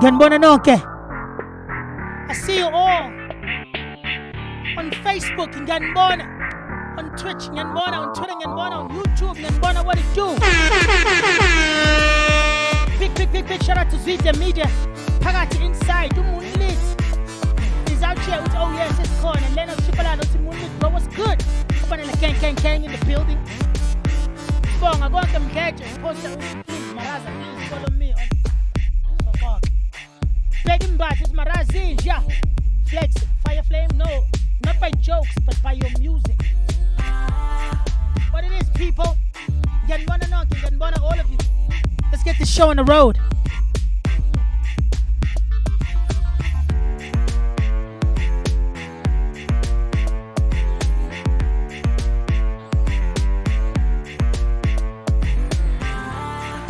Ganbona nonke. I see you all on Facebook in Ganbona, on Twitch Ganbona, on Twitter Ganbona, on YouTube Ganbona. What it do? Big shout out to Zwidia Media. Pagati inside. Do Moonlit. He's out here with oh yes it's corn and Leno Chipalano to Moonlit. Bro, what's good? Open like Kang in the building. Siyabonga konke mkhethe post please Maraza please follow me on so Beg him back it's Marazi yeah Flex Fire Flame no not by jokes but by your music what it is people Ganbona all of you let's get this show on the road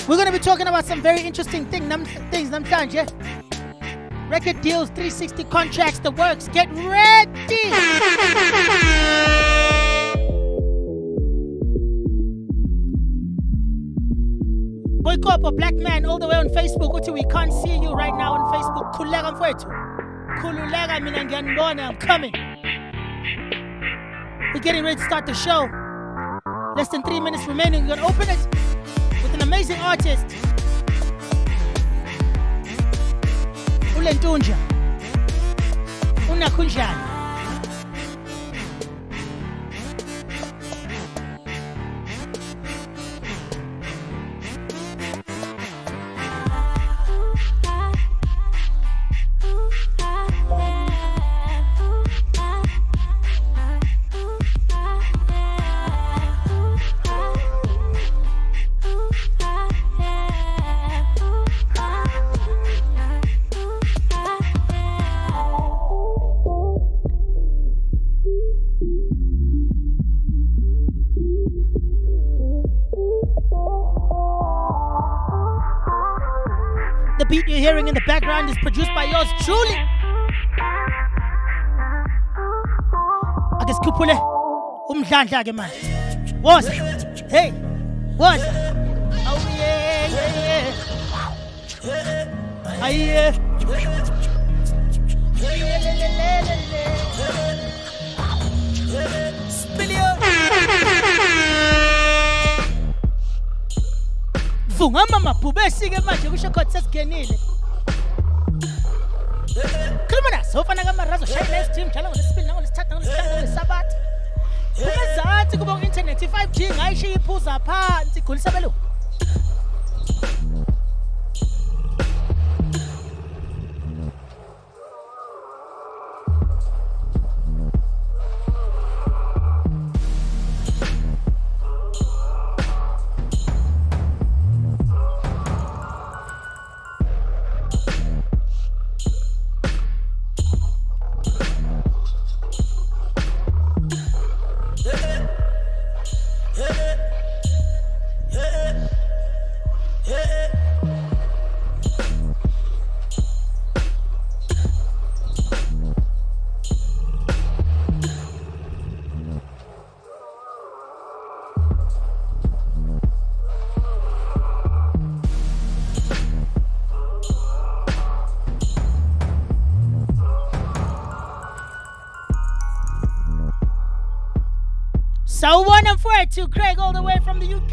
we're going to be talking about some very interesting things namhlanje. Record deals, 360 contracts, the works. Get ready! Boycott a black man all the way on Facebook. We can't see you right now on Facebook. Khululeka mfowethu. Khululeka mina ngiyanibona. I'm coming. We're getting ready to start the show. Less than 3 minutes remaining. We're going to open it with an amazing artist. Ulentunja. Unakunjani. The beat you're hearing in the background is produced by yours truly. I guess kupule umdlandla ke manje. Woza. Hey. Woza. Oh yeah, yeah. Aye. Funga mama pubesi ke manje kusho khona sesigenile. Khuluma naso ufana kaMarazo shaya last team njalo ngolesibili nangolesithathu nangolesihlanu nangolesabata. Kuzathi kuba internet 5G ngayishiya iphuza phansi igulisa belungu. So one and four to Craig all the way from the UK.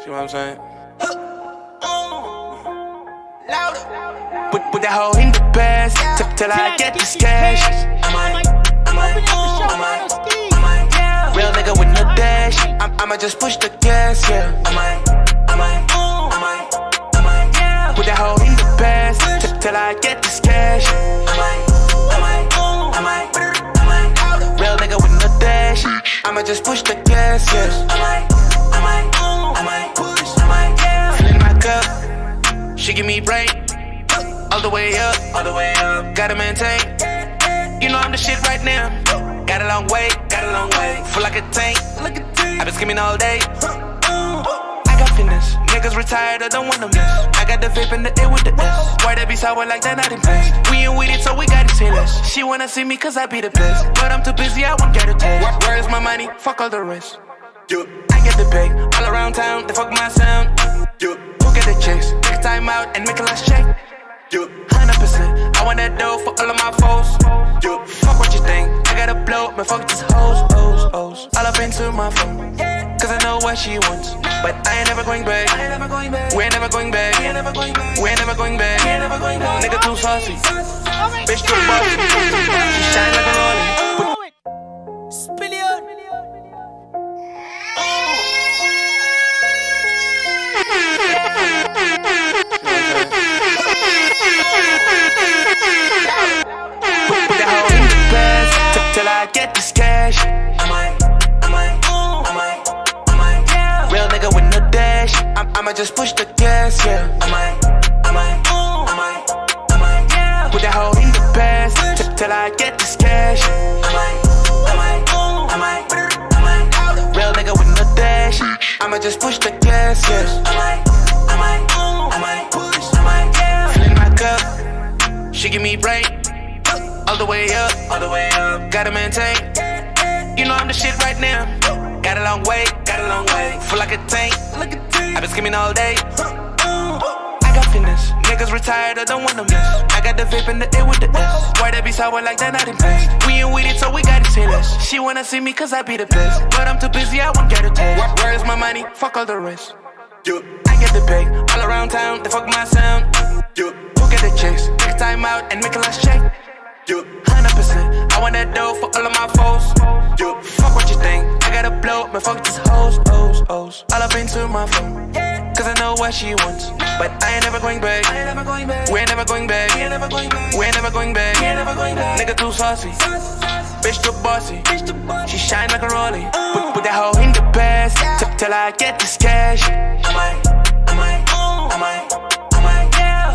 You know what I'm saying? Put that hoe in the past till I get this cash. Real nigga with no dash. I'ma just push the gas, yeah. Put that hoe in the past till I get this cash. Real nigga with no dash. I'ma just push the gas, yeah. Filling my cup, she give me brain, all the way up, gotta maintain. You know I'm the shit right now. Got a long way, full like a tank. I been skimming all day. I got fitness, niggas retired, I don't want to miss. I got the vape in the air with the S. Why they be sour like they're not impressed? We ain't with it, so we got it less. She wanna see me cause I be the best, but I'm too busy, I won't get a taste. Where is my money? Fuck all the rest. I get the bag, all around town, they fuck my sound. Who at the chicks, take time out and make a last check. 100%, I want that dough for all of my foes. Fuck what you think, I gotta blow, man, fuck these hoes. All up into my phone, cause I know what she wants. But I ain't never going back, we ain't never going back, we ain't never going back. Nigga too saucy, bitch too bossy. She shine like a rolling. Spillion. Put that hoe in the past till I get this cash. Real nigga with no dash. I'ma just push the gas, yeah. Put that hoe in the past till I get this cash. Real nigga with no dash. I'ma just push the gas, yeah. Filling my cup, she give me brain. All the way up, gotta maintain. You know I'm the shit right now. Got a long way, full like a tank. I been skimming all day. I got fitness, niggas retired, I don't wanna miss. I got the vape in the air with the S. Why they be sour like that, not impressed. We ain't with it, so we gotta say less. She wanna see me cause I be the best, but I'm too busy, I won't get a taste. Where's my money? Fuck all the rest. I get the pay, all around town, they fuck my sound. Look at the chicks, take time out and make a last check. 100%, I want that dough for all of my foes. Fuck what you think, I gotta blow, man, fuck these hoes. All up into my phone, cause I know what she wants. But I ain't never going back, we ain't never going back, we ain't never going back. Nigga too saucy, bitch too bossy. She shine like a rolling. Put that hoe in the past till I get this cash.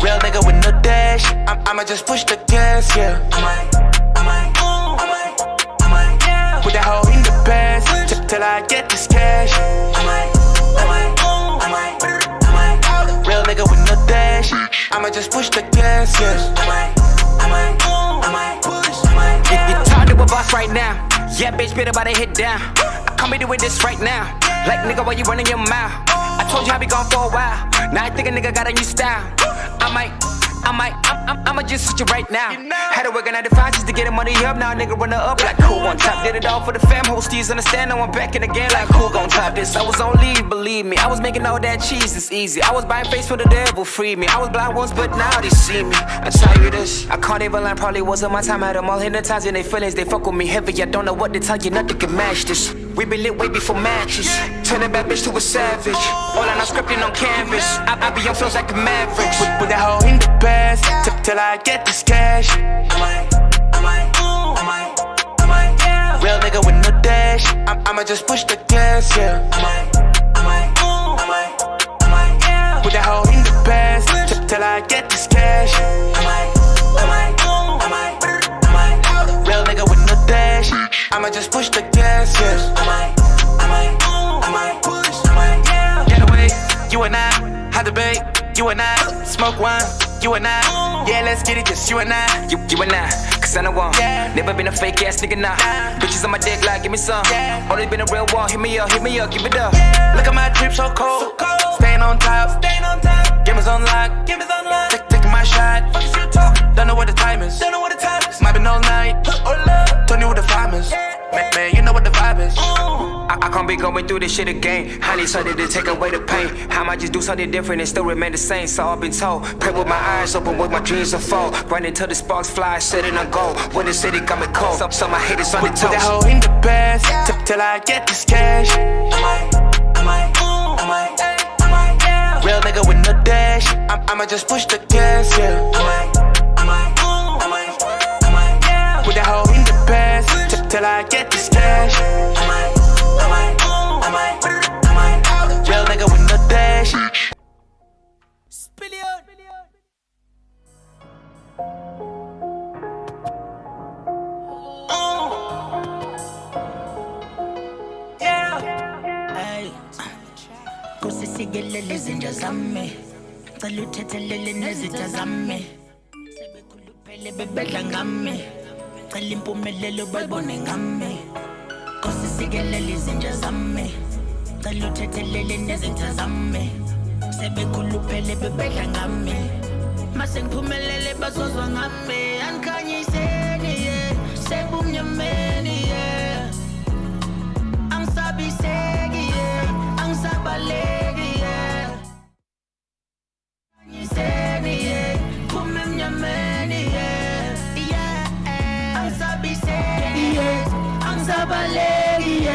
Real nigga with no dash. I'ma just push the gas, yeah. Put that hoe in the past till I get this cash. Real nigga with no dash. I'ma just push the gas, yeah. You talk to a boss right now. Yeah, bitch, better about to hit down. I come here with this right now. Like, nigga, why you running your mouth? I told you I be gone for a while. Now I think a nigga got a new style. I'ma just switch it right now. Had to work on 9 to 5 just to get the money up. Now a nigga running up like cool on top. Did it all for the fam, hosties understand. Now I'm back in the game like cool gon' top this. I was on leave, believe me. I was making all that cheese, it's easy. I was buying face for the devil, free me. I was blind once, but now they see me. I tell you this, I can't even lie, probably wasn't my time. I had them all hypnotizing their feelings. They fuck with me heavy, I don't know what to tell you, nothing can match this. We been lit way before matches. Turn a bad bitch to a savage. All I'm not scripting on canvas. I be on flows like a maverick. Put that hoe in the past till I get this cash. Real nigga with no dash. I'ma just push the gas, yeah. Put that hoe in the past till I get this cash. Real nigga with no dash. I'ma just push the gas, yeah. Get away, you and I. Had the bait, you and I. Smoke one, you and I. Yeah, let's get it, just you and I. You and I, cause I know one. Never been a fake ass nigga, nah. Bitches on my dick like, give me some. Always been a real one, hit me up, give it up. Look at my drip so cold. Staying on top. Gamers on lock. Taking my shot. Don't know what the time is. Might been all night. Don't know what the vibe is. Man, you know what the vibe is. I can't be going through this shit again. I need something to take away the pain. I might just do something different and still remain the same. So I've been told. Pray with my eyes open, with my dreams unfold. Run until the sparks fly, setting on gold. When the city got me cold, so my haters on the toes. Put that hoe in the past till I get this cash. Real nigga with no dash. I'ma just push the gas, yeah. Put that hoe in the past till I get this cash. Real nigga with no dash. Spillion. Kusigelele zinja zami Cela uthethelele nezitha zami Sebekhuluphele bebedla ngami Cela impumelelo bayibone ngami Kusigelele zinja zami Cela uthethelele nezitha zami sebekhuluphele bebedla ngami mase ngiphumelele bazozwa ngami angikhanyiseni sebumnyameni angisabiseki angisabaleki angikhanyiseni phume emnyameni angisabiseki angisabaleki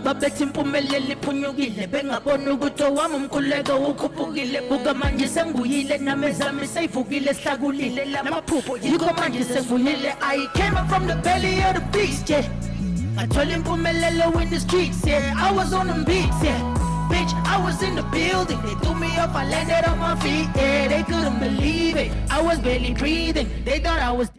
babethi impumelelo iphunyukile bengabona ukuthi owami umkhuleko ukhuphukile buka manje sengibuyile nami zami seyivukile sihlakulile lamaphupho yikho manje sengivuyile I came up from the belly of the beast ngathola impumelelo in the streets I was on them beats bitch I was in the building they threw me off I landed on my feet they couldn't believe it I was barely breathing they thought I was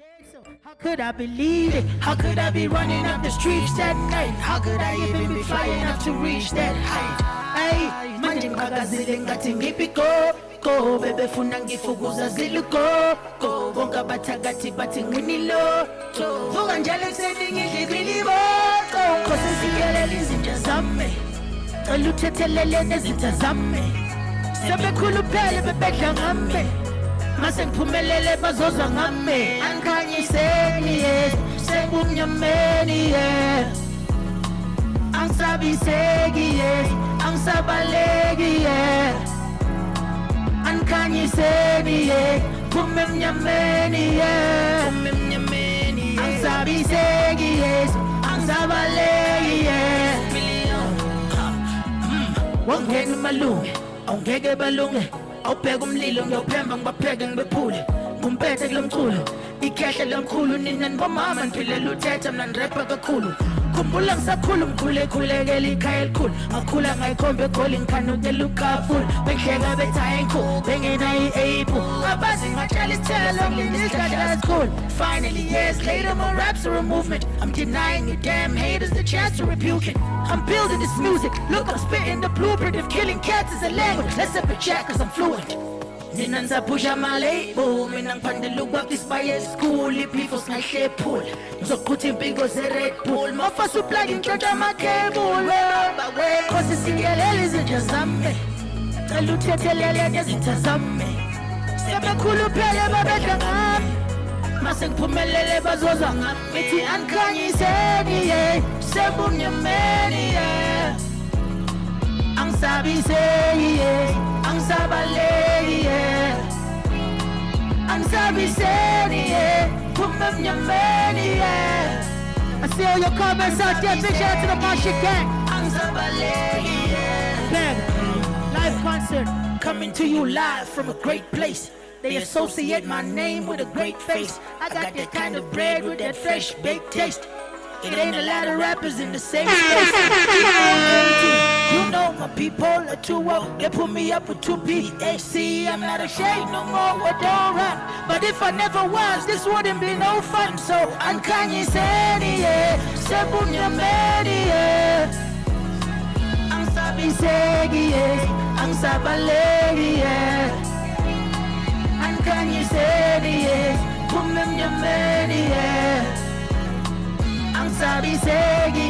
how could I believe it? How could I be running up the streets that night? How could I even be flying enough to reach that height? Ay, manje ngibakazile ngathi ngipiko go bebe funa ngifukuza ziluko go bonke abathakathi bathi nginilo vuka njalo ekuseni ngidle ibilibo khosi sikelele izinto zami cela uthethelele nezinto zami sebekhuluphele bebedla ngami mase ngiphumelele bazozwa ngami angikhanyiseni sebumnyameni angisabiseki angisabaleki angikhanyiseni phume emnyameni angisabiseki angisabaleki wangena umalunge awungeke balunge awubheka umlilo ngiyawuphemba ngibapheke ngibephule ngumpethe kulomculo ikhehle lomkhulu nina nibomama niphilela uthetha mina nirepha kakhulu khumbula ngisakhula ngikhulekela ikhaya elikhulu ngakhula ngayikhomba egoli ngikhanukela ukafula bengihleka bethaye enkhulu bengenayo i-apple ngabazi ngatshala isithelo ngilesihlahla esikhulu finally years later my raps are a movement I'm denying you damn haters the chance to rebuke it I'm building this music look I'm spitting the blueprint if killing cats is a language let's up a chat cause I'm fluent nina ngisaphusha ama-label mina ngiphandela ukwakha isibaye esikhulu iphifo singayihlephula ngizoqhutha impiko ze-Red Bull mafasa uplagi ngitshontsha amakhebule khosi sikelele izinto zami cela uthethelele nezitha zami sebekhuluphele babedla ngami mase ngiphumelele bazozwa ngami mithi angikhanyiseni sebumnyameni angisabiseki angisabaleki angisabiseni phume emnyameni I see all your comments out there. Big shout out to the Marshall gang. Angisabaleki bang live concert coming to you live from a great place. They associate my name with a great face. I got that kind of bread with that fresh baked taste. It ain't a lot of rappers in the same space. You know my people are too woke. They put me up with 2 PHC. I'm not ashamed no more, what don't run. But if I never was, this wouldn't be no fun. So angikhanyiseni sebumnyameni angisabiseki angisabaleki angikhanyiseni phume emnyameni angisabiseki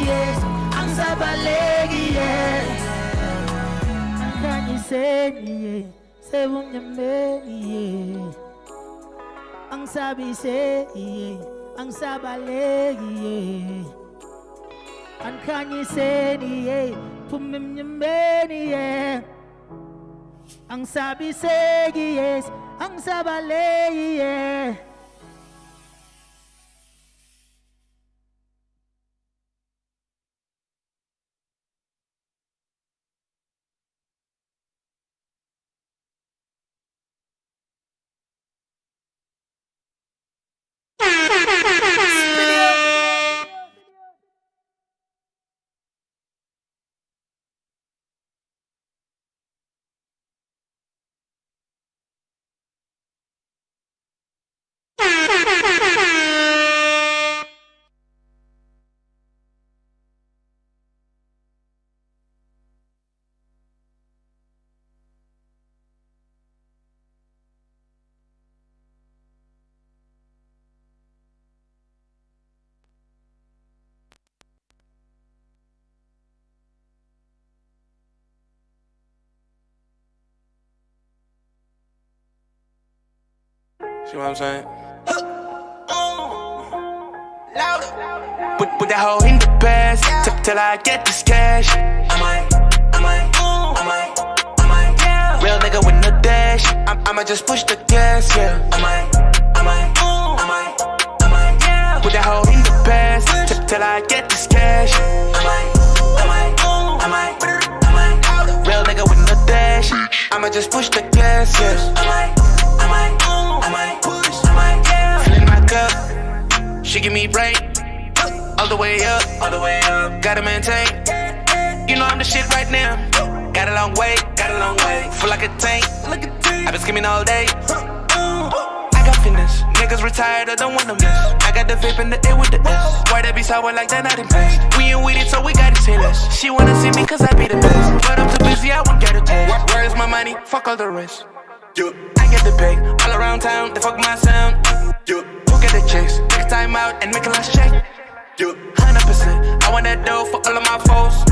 angisabaleki angikhanyiseni sebumnyameni angisabiseki angisabaleki angikhanyiseni phume emnyameni angisabiseki angisabaleki See what I'm saying? Put that hoe in the past till I get this cash. Real nigga with no dash. I'ma just push the gas, yeah. Put that hoe in the past till I get this cash. Real nigga with no dash. I'ma just push the gas, yeah. Filling my cup, she give me brain. All the way up, gotta maintain. You know I'm the shit right now. Got a long way, full like a tank. I been skimming all day. I got fitness, niggas retired, I don't wanna miss. I got the vape in the air with the S. Why they be sour like that, not impressed. We ain't with it, so we gotta say less. She wanna see me cause I be the best. But I'm too busy, I won't get a taste. Where's my money? Fuck all the rest. I get the bag, all around town, they fuck my sound. Who get the checks? Take time out and make a last check. 100%, I want that dough for all of my foes.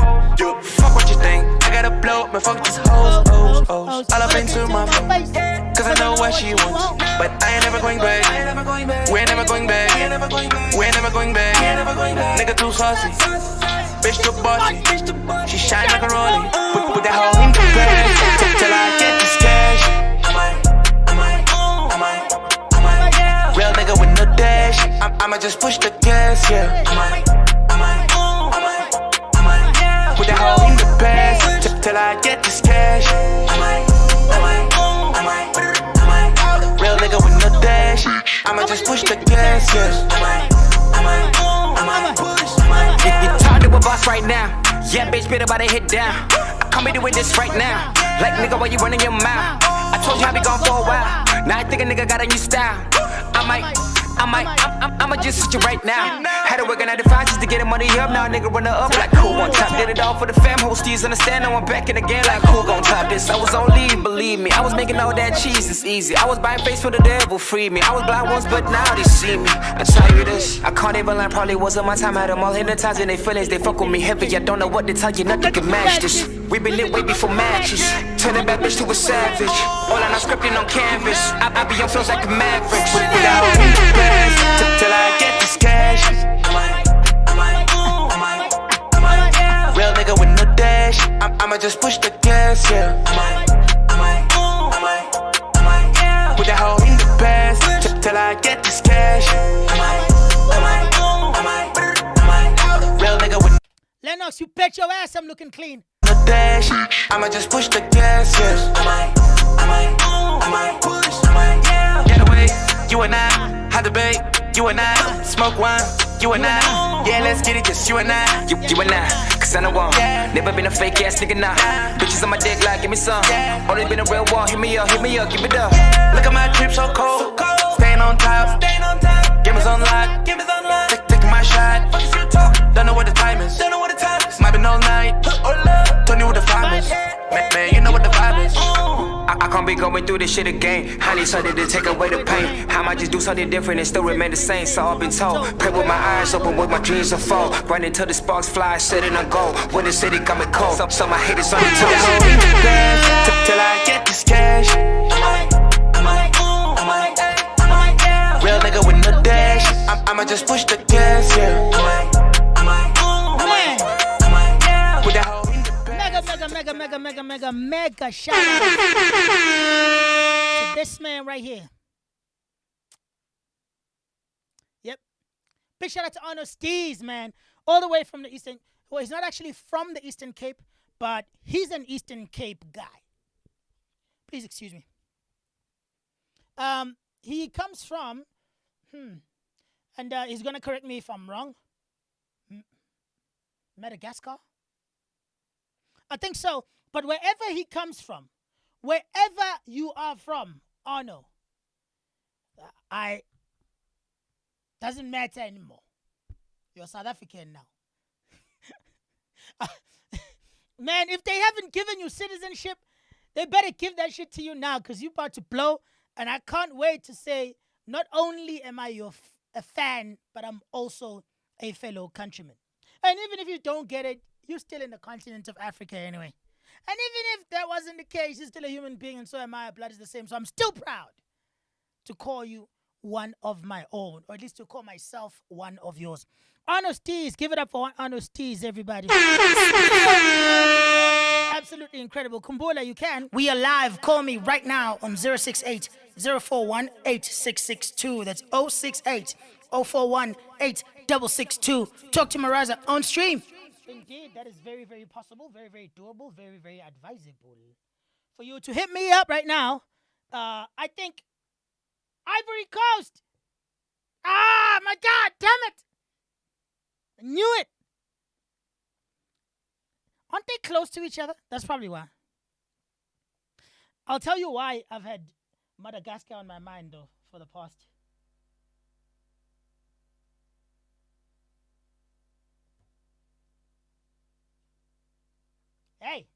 Fuck what you think, I gotta blow, man, fuck these hoes. All up into my phone, cause I know what she wants. But I ain't never going back, we ain't never going back, we ain't never going back. Nigga too saucy, bitch too bossy, she shine like a rollie. Put that hoe in the bag, till I get this cash. Real nigga with no dash, I'ma just push the gas, yeah. Put that hoe in the past till I get this cash. Real nigga with no dash, I'ma just push the gas, yeah. You talk to a boss right now. Yeah, bitch, better about to hit down. I come here doing this right now. Like, nigga, why you running your mouth? I told you I be gone for a while. Now I think a nigga got a new style. I'ma just switch it right now. Had to work on 9 to 5 just to get the money up. Now a nigga running up like cool on top. Did it all for the fam, hosties understand. Now I'm back in the game like cool gon' top this. I was on leave, believe me. I was making all that cheese, it's easy. I was buying face for the devil, free me. I was blind once, but now they see me. I tell you this, I can't even lie, probably wasn't my time. Had them all hypnotizing their feelings, they fuck with me heavy. I don't know what to tell you, nothing can match this. We been lit way before matches. Turn that bad bitch to a savage. All I'm not scripting on canvas. I be on flows like a maverick. Without the best, till I get this cash. Real nigga with no dash, I'ma just push the gas, yeah. Put that hoe in the past till I get this cash. Real nigga with Lennox, you bet your ass I'm looking clean. no dash, I'ma just push the gas, yeah. Get away, you and I, hot debate, you and I, smoke wine, you and I, yeah, let's get it, just you and I. You and I, cause I know one. Never been a fake ass nigga, nah. Bitches on my dick like, give me some. Only been a real one, hit me up, give it up. Look at my drip so cold, staying on top, gamers on lock, taking my shot. Don't know what the time is, might been all night. Don't know what the vibe is, man, you know what the vibe is. I can't be going through this shit again. I need something to take away the pain. I might just do something different and still remain the same. So I've been told. Pray with my eyes open, with my dreams unfold. Run until the sparks fly, setting a goal. When the city got me cold, so my haters on the toes. Till I get this cash. Real nigga with no dash, I'ma just push the gas, yeah. Put that hoe in the Mega shout out to this man right here. Yep. Big shout out to Arno Steez, man. All the way from the Eastern. Well, he's not actually from the Eastern Cape, but he's an Eastern Cape guy. Please excuse me. He comes from, and he's gonna correct me if I'm wrong. Madagascar? I think so. But wherever he comes from, wherever you are from, Arno, doesn't matter anymore. You're South African now. Man, if they haven't given you citizenship, they better give that shit to you now, because you're about to blow. And I can't wait to say, not only am I a fan, but I'm also a fellow countryman. And even if you don't get it, you're still in the continent of Africa anyway. And even if that wasn't the case, you're still a human being, and so am I. Blood is the same, so I'm still proud to call you one of my own, or at least to call myself one of yours. Honesties, give it up for honesties, everybody. Absolutely incredible. Kumbula, you can. We are live. Call me right now on 068 041 8662. That's 068 041 8662. Talk to Maraza on stream. Indeed, that is very, very possible, very, very doable, very, very advisable for you to hit me up right now. I think Ivory Coast. Ah, my God, damn it. I knew it. Aren't they close to each other? That's probably why. I'll tell you why I've had Madagascar on my mind, though, for the past. Hey.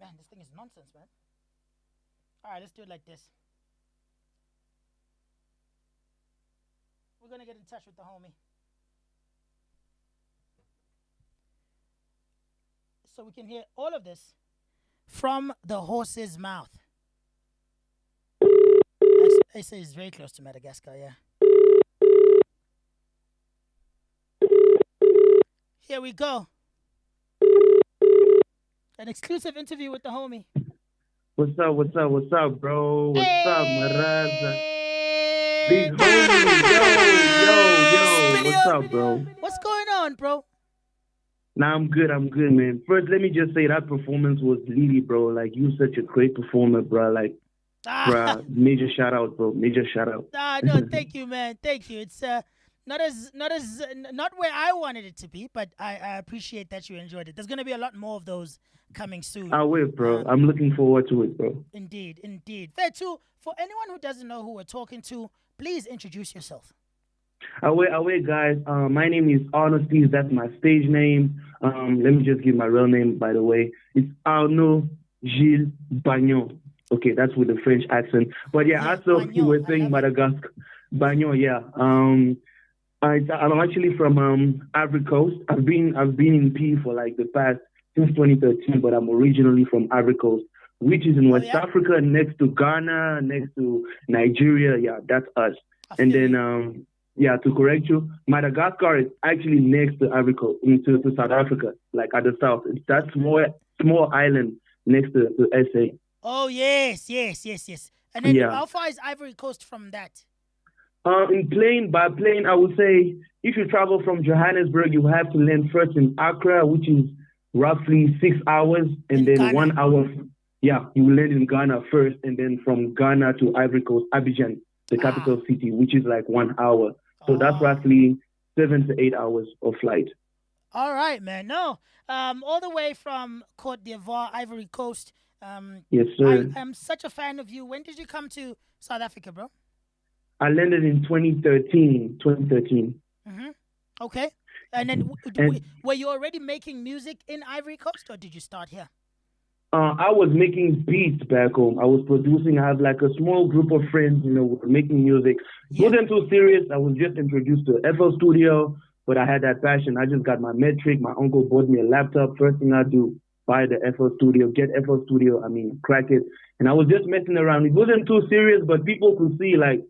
Man, this thing is nonsense, man. All right, let's do it like this. We're going to get in touch with the homie. So we can hear all of this from the horse's mouth. They say it's very close to Madagascar, yeah. Here we go. An exclusive interview with the homie. What's up, bro? What's up, Maraza? Big homie, yo. What's up, bro? What's going on, bro? Nah, I'm good, man. First, let me just say that performance was Lily, bro. Like, you such a great performer, bro. Like, bro, major shout out, bro. Major shout out. No, thank you, man. Thank you. It's not where I wanted it to be, but I appreciate that you enjoyed it. There's gonna be a lot more of those coming soon. I will, bro. I'm looking forward to it, bro. Indeed. Fair too. For anyone who doesn't know who we're talking to, please introduce yourself. Away, guys. My name is Honesties. That's my stage name. Let me just give my real name, by the way. It's Arnaud Gilles Bagnon. Okay, that's with the French accent. But yeah, also you were saying Madagascar. Bagnon, yeah. I'm actually from Ivory Coast. I've been in P for like the past since 2013, but I'm originally from Ivory Coast, which is in West Africa, next to Ghana, next to Nigeria. Yeah, that's us. And then, to correct you, Madagascar is actually next to Ivory Coast, to South Africa, like at the south. It's that small island next to SA. Oh, yes. And then how far is Ivory Coast from that? By plane, I would say if you travel from Johannesburg, you have to land first in Accra, which is roughly 6 hours, and then Ghana. 1 hour. Yeah, you will land in Ghana first, and then from Ghana to Ivory Coast, Abidjan, the capital city, which is like 1 hour. So that's roughly 7 to 8 hours of flight. All right, man. No, all the way from Côte d'Ivoire, Ivory Coast. Yes, sir. I'm such a fan of you. When did you come to South Africa, bro? I landed in 2013. Mm-hmm. Okay. And then were you already making music in Ivory Coast, or did you start here? I was making beats back home. I was producing. I have like a small group of friends, making music. Yeah. Wasn't too serious. I was just introduced to FL Studio, but I had that passion. I just got my metric. My uncle bought me a laptop. First thing I do, buy the FL Studio, crack it. And I was just messing around. It wasn't too serious, but people could see like,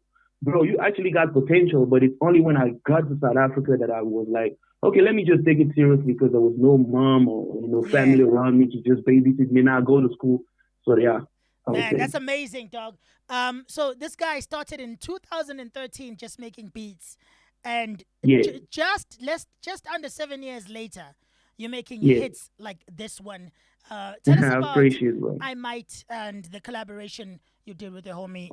bro, you actually got potential. But it's only when I got to South Africa that I was like, okay, let me just take it seriously, because there was no mom or family around me to just babysit me. Now I go to school. So yeah. Man, that's amazing, dog. So this guy started in 2013 just making beats, and just under 7 years later, you're making hits like this one. Tell us about I Might and the collaboration you did with the homie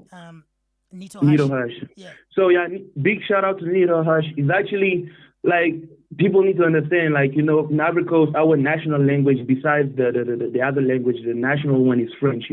Nito Hush. Yeah. So yeah, big shout out to Nito Hush. It's actually like, people need to understand, like, in Ivory Coast, our national language, besides the other language, the national one is French,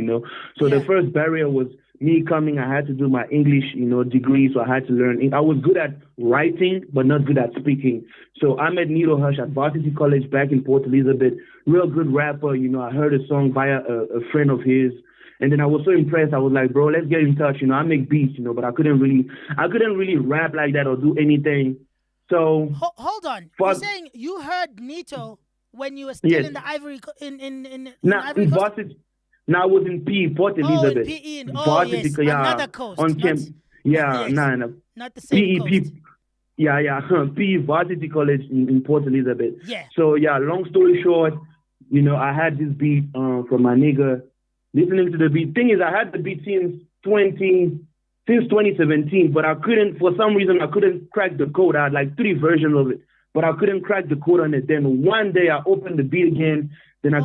So the first barrier was me coming. I had to do my English, degree, so I had to learn. I was good at writing, but not good at speaking. So I met Nito Hush at Varsity College back in Port Elizabeth. Real good rapper, I heard a song via a friend of his. And then I was so impressed. I was like, bro, let's get in touch. I make beats, but I couldn't really rap like that or do anything. So hold on. You're saying you heard Nito when you were still Yes. in the Ivory in Now Ivory in Coast? varsity, now I was in PE, Port Elizabeth. Oh, in PE. Varsity, Yes. yeah, Another coast. on camp. Yeah, yes. nah. Not the same PE, coast. yeah, PE Varsity College in Port Elizabeth. Yeah. So yeah, long story short, I had this beat from my nigga. Listening to the beat. Thing is, I had the beat since 2017, but for some reason, I couldn't crack the code. I had like 3 versions of it, but I couldn't crack the code on it. Then one day I opened the beat again. Then I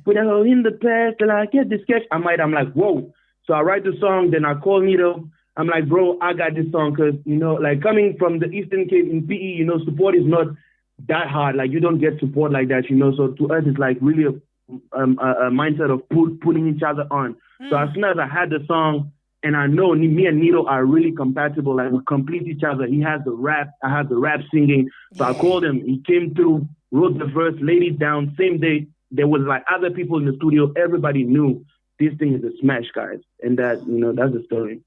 put it in the past, and I get this sketch. I'm like, whoa. So I write the song, then I call Nito. I'm like, bro, I got this song because, like coming from the Eastern Cape in PE, support is not that hard. Like you don't get support like that, So to us, it's like really a mindset of putting each other on. So as soon as I had the song, and I know me and Nito are really compatible, like we complete each other. He has the rap, I have the rap singing. So I called him, he came through, wrote the verse, laid it down. Same day, there was like other people in the studio. Everybody knew this thing is a smash, guys. And that, that's the story.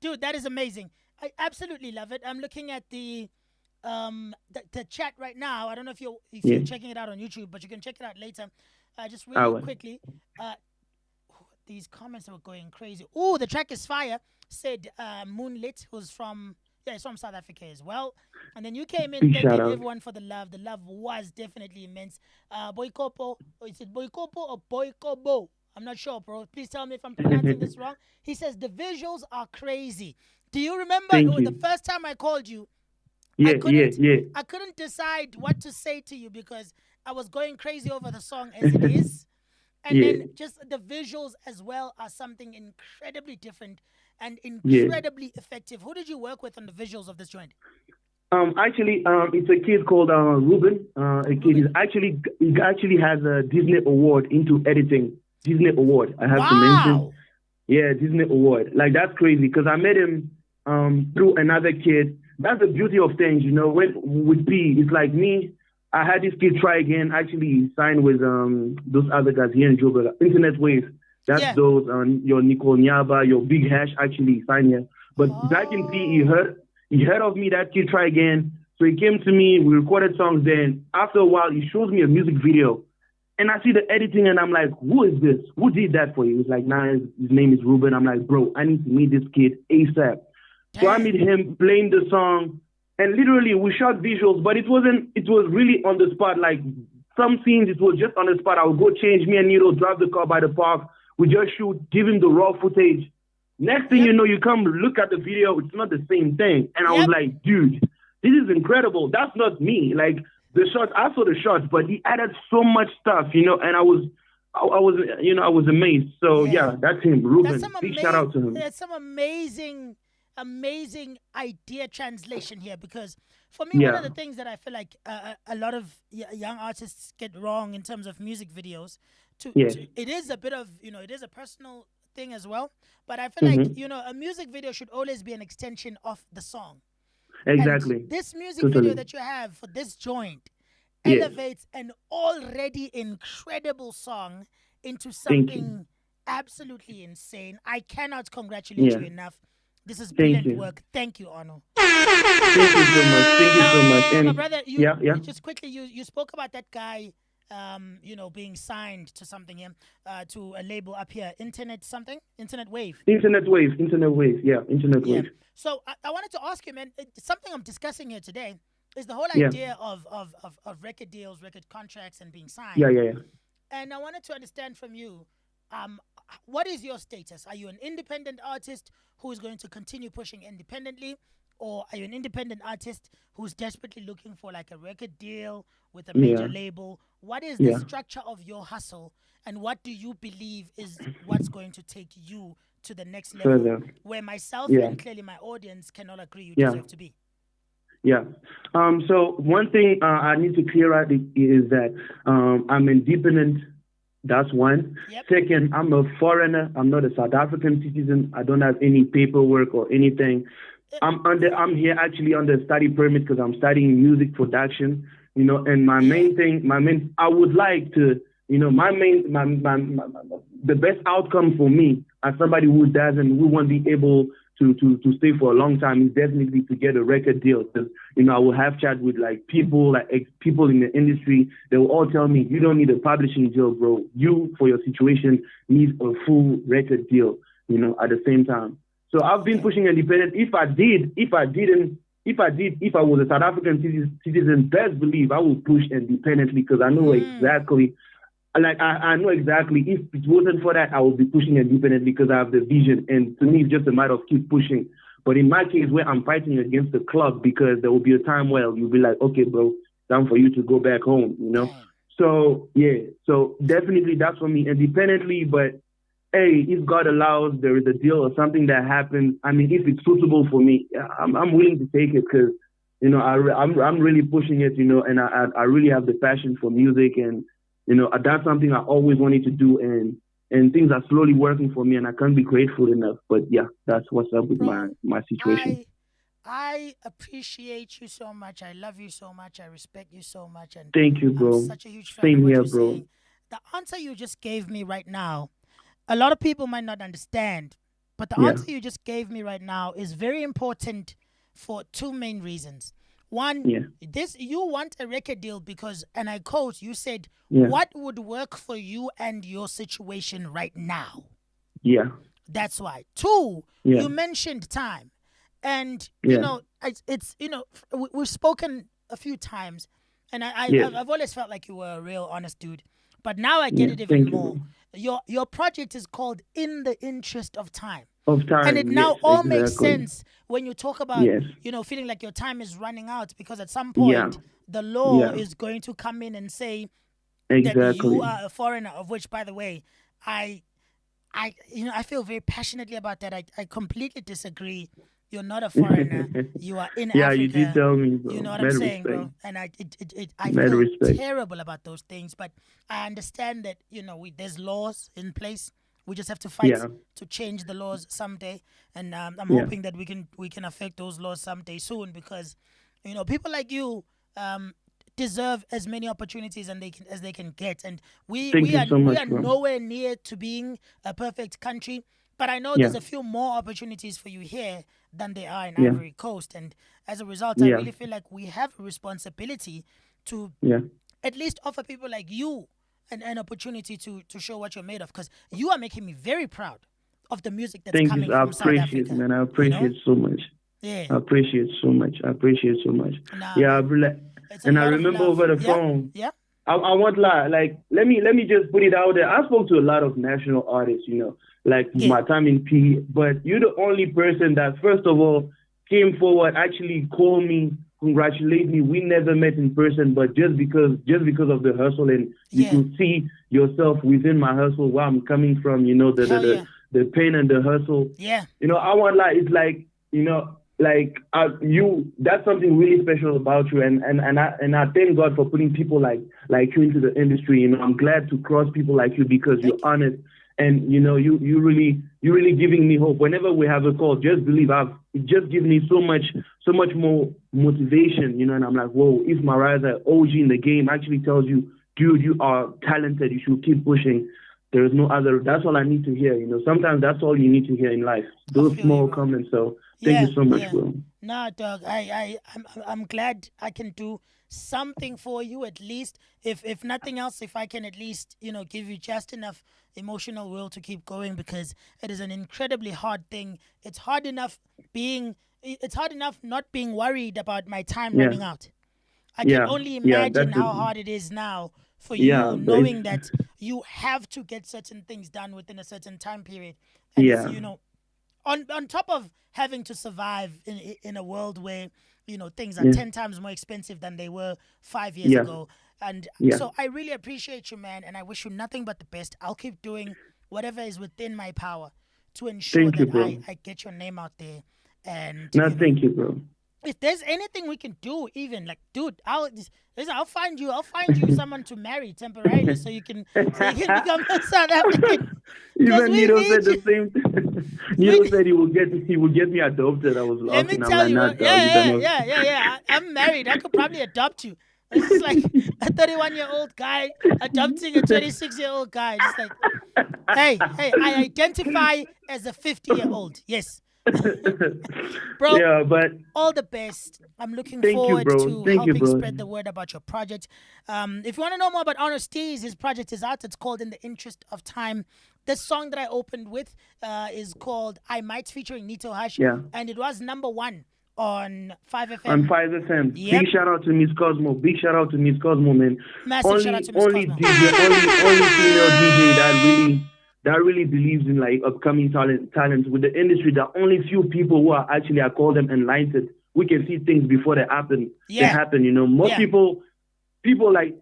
Dude, that is amazing. I absolutely love it. I'm looking at the chat right now. I don't know if you're checking it out on YouTube, but you can check it out later. Just really quickly. These comments were going crazy. Oh, the track is fire, said Moonlit, who's from South Africa as well. And then you came in thanking everyone for the love. The love was definitely immense. Boykopo, is it Boykopo or Boykobo? I'm not sure, bro. Please tell me if I'm pronouncing this wrong. He says the visuals are crazy. Do you remember the first time I called you? Yeah, I couldn't decide what to say to you because I was going crazy over the song as it is. And then just the visuals as well are something incredibly different and incredibly effective. Who did you work with on the visuals of this joint? Actually, it's a kid called Ruben. He actually has a Disney Award into editing. Disney Award, I have to mention. Yeah, Disney Award. Like, that's crazy because I met him through another kid. That's the beauty of things, with P, it's like me. I had this kid try again. Actually, he signed with those other guys here in Joburg, Internet Wave. That's those, your Nicole Nyaba, your Big Hash actually signed here. But back in P, he heard of me, that kid try again. So he came to me, we recorded songs then. After a while, he shows me a music video. And I see the editing and I'm like, who is this? Who did that for you? He's like, his name is Ruben. I'm like, bro, I need to meet this kid ASAP. So I meet him playing the song. And literally, we shot visuals, but it was really on the spot. Like, some scenes, it was just on the spot. I would go change, me and Nito, drive the car by the park. We just shoot, give him the raw footage. Next thing you know, you come look at the video, it's not the same thing. And I was like, dude, this is incredible. That's not me. Like, the shots, I saw the shots, but he added so much stuff, and I was amazed. So, that's him, Ruben. Big shout out to him. There's some amazing idea translation here because for me one of the things that I feel like a lot of young artists get wrong in terms of music videos it is a bit of it is a personal thing as well, but I feel like a music video should always be an extension of the song. Exactly. And this music video that you have for this joint elevates an already incredible song into something absolutely insane. I cannot congratulate you enough. This is brilliant work. Thank you, Arno. Thank you so much. Thank you so much. And my brother, just quickly, you spoke about that guy, being signed to something here, to a label up here, Internet Wave. Internet Wave, yeah, Internet Wave. So I wanted to ask you, man, something I'm discussing here today is the whole idea of record deals, record contracts, and being signed. Yeah. And I wanted to understand from you, what is your status? Are you an independent artist who is going to continue pushing independently? Or are you an independent artist who's desperately looking for like a record deal with a major label? What is the structure of your hustle? And what do you believe is what's going to take you to the next level where myself and clearly my audience can all agree you deserve to be? Yeah. So one thing I need to clear out is that I'm independent. That's one. Yep. Second, I'm a foreigner. I'm not a South African citizen. I don't have any paperwork or anything. I'm here actually on the study permit because I'm studying music production. And my main thing, I would like to, the best outcome for me as somebody who won't be able to stay for a long time is definitely to get a record deal. Because, I will have chat with like people, people in the industry. They will all tell me, you don't need a publishing deal, bro. You, for your situation, need a full record deal, at the same time. So I've been pushing independent. If I was a South African citizen, best believe I would push independently because I know exactly. I know exactly if it wasn't for that, I would be pushing independently because I have the vision. And to me, it's just a matter of keep pushing. But in my case, where I'm fighting against the club, because there will be a time where you'll be like, okay, bro, time for you to go back home, So, so definitely that's for me independently. But, hey, if God allows, there is a deal or something that happens. I mean, if it's suitable for me, I'm willing to take it because, I'm really pushing it, and I really have the passion for music and, that's something I always wanted to do, and things are slowly working for me, and I can't be grateful enough. But yeah, that's what's up with my situation. I appreciate you so much. I love you so much. I respect you so much. And thank you, bro. I'm such a huge fan Same of what here, you're bro. saying. The answer you just gave me right now, a lot of people might not understand, but the answer you just gave me right now is very important for two main reasons. One, you want a record deal because, and I quote, you said, what would work for you and your situation right now? Yeah. That's why. Two, you mentioned time. And, it's we've spoken a few times, and I've always felt like you were a real honest dude. But now I get it even more. Your project is called In the Interest of Time. And it now all makes sense when you talk about, feeling like your time is running out, because at some point the law is going to come in and say that you are a foreigner, of which, by the way, I feel very passionately about that. I completely disagree. You're not a foreigner. You are in Africa. You did tell me, bro. You know what I'm saying, bro? And I feel terrible about those things, but I understand that, there's laws in place. We just have to fight to change the laws someday, and I'm hoping that we can affect those laws someday soon, because people like you deserve as many opportunities as they can get, and we are nowhere near to being a perfect country, but I know there's a few more opportunities for you here than there are in Ivory Coast, and as a result, I really feel like we have a responsibility to at least offer people like you an opportunity to show what you're made of, because you are making me very proud of the music that's coming from South Africa. I appreciate it, man. I appreciate so much. Yeah. I appreciate so much. Nah, and I remember over the phone. Yeah. I won't lie. Like, let me just put it out there. I spoke to a lot of national artists, my time in P. But you're the only person that, first of all, came forward, actually called me, congratulate me. We never met in person, but just because of the hustle, and you can see yourself within my hustle, where I'm coming from, the pain and the hustle. Yeah. I won't lie. It's like, that's something really special about you, and I thank God for putting people like you into the industry. I'm glad to cross people like you, because you're honest, and you really giving me hope. Whenever we have a call, just believe it just gives me so much more motivation, and I'm like, whoa, if Mariah's OG in the game actually tells you, dude, you are talented, you should keep pushing. There is no other. That's all I need to hear. Sometimes that's all you need to hear in life. Those small comments. So thank you so much, bro. Nah, dog. I'm glad I can do something for you, at least. If nothing else, if I can at least give you just enough emotional will to keep going, because it is an incredibly hard thing. It's hard enough not being worried about my time running out. I can only imagine how hard it is now for you, knowing that you have to get certain things done within a certain time period. And on top of having to survive in a world where, things are 10 times more expensive than they were 5 years ago. And so I really appreciate you, man, and I wish you nothing but the best. I'll keep doing whatever is within my power to ensure that I get your name out there. And thank you, bro. If there's anything we can do, even like, dude, I'll find you someone to marry temporarily, so you can become a South African. Even Nito said the same thing. Nito said he will get me adopted. I was laughing. Let me tell you, I'm married. I could probably adopt you. It's just like a 31-year-old guy adopting a 26-year-old guy. Just like, hey, I identify as a 50-year-old. Yes. Bro, Yeah, but all the best. I'm looking thank you, forward bro. to Thank you, helping bro. spread the word about your project. If you want to know more about Honesties, his project is out. It's called In the Interest of Time. This song that I opened with is called I Might featuring Nito Hush. Yeah. And it was #1 on 5FM. On 5FM. Yep. Big shout out to Miss Cosmo. Big shout out to Miss Cosmo, man. Massive shout out to Miss only Cosmo. DJ, only female DJ that really believes in like upcoming talents with the industry. There are only few people who are actually, I call them enlightened. We can see things before they happen. Yeah. They happen, you know. Most people like,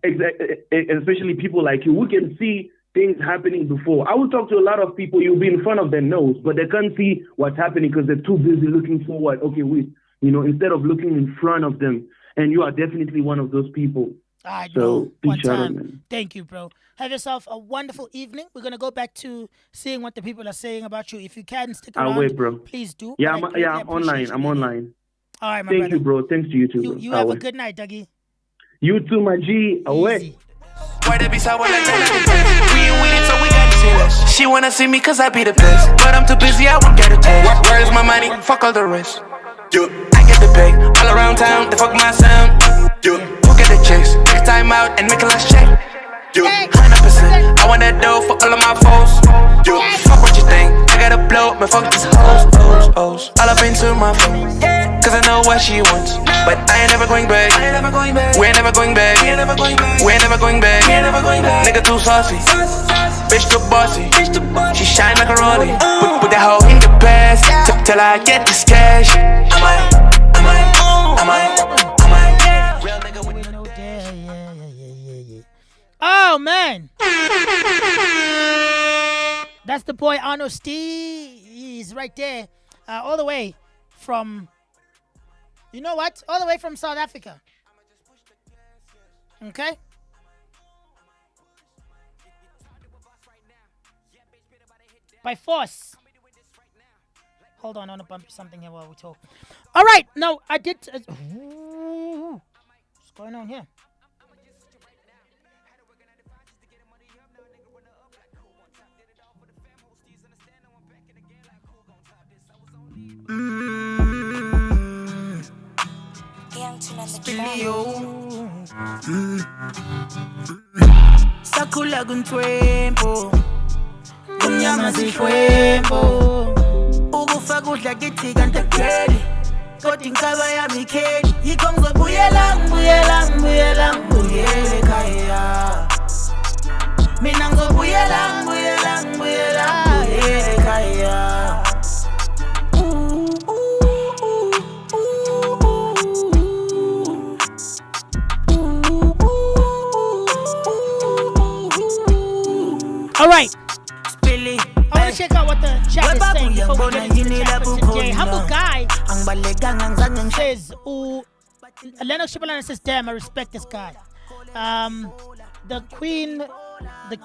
especially people like you, we can see things happening before. I will talk to a lot of people, you'll be in front of their nose, but they can't see what's happening because they're too busy looking forward. Okay, wait, you know, instead of looking in front of them. And you are definitely one of those people. I So, know. big One shout out, time. man. Thank you, bro. Have yourself a wonderful evening. We're going to go back to seeing what the people are saying about you. If you can stick I'll around, wait, bro. please do. Yeah, But I I'm greatly online. appreciate you I'm being here. online. All right, my Thank brother. you, bro. Thanks to you too, bro. You I'll have a wait. good night, Dougie. You too, my G. Away. Easy. Why they be sour like that? We ain't with it, so we got to say less. She wanna see me cause I be the best. But I'm too busy, I won't get a taste. Where's my money? Fuck all the rest. I get the pay. All around town, they fuck my sound. Who get the checks? Take time out and make a last check. 100%. I want that dough for all of my foes. Fuck what you think. I gotta blow, man, fuck these hoes. All up into my phone. Cause I know what she wants. But I ain't never going back. We ain't never going back. We ain't never going back. Nigga too saucy. Bitch too bossy. She shine like a Rollie. Put that hoe in the past. Till I get this cash. Real nigga with Oh, man. That's the boy Arno Steve. He's right there. All the way from, you know what? All the way from South Africa. Okay? By force. Hold on, I want to bump something here while we talk. All right, no, I did. What's going on here? Sakula kuntwempo kumnyama Zikwembo. ukufa kudla kithi kanti akupheli kodwa inkaba yami ikheli yikho ngizobuyela ngibuyele ekhaya mina ngizobuyela ngibuyele ekhaya All right, Spilly I want to check out what the chat is saying before we get into the chat for today. Humble Guy angibalekanga ngizange ngisho says, Lennox Shibalana says, damn, I respect this guy. The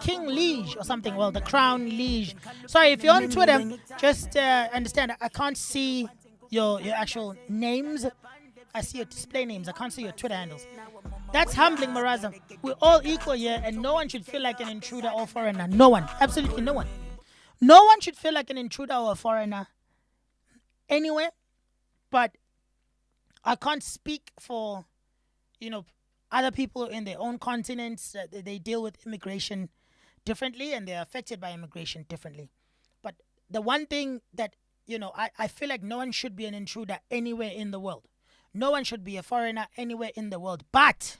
King Liege or something, well, the Crown Liege. Sorry, if you're on Twitter, just understand, I can't see your actual names. I see your display names. I can't see your Twitter handles. That's humbling, Maraza. We're all equal here, and no one should feel like an intruder or foreigner. No one. Absolutely no one. No one should feel like an intruder or a foreigner anywhere, but I can't speak for, other people in their own continents. They deal with immigration differently, and they're affected by immigration differently. But the one thing that, I feel like no one should be an intruder anywhere in the world. No one should be a foreigner anywhere in the world. But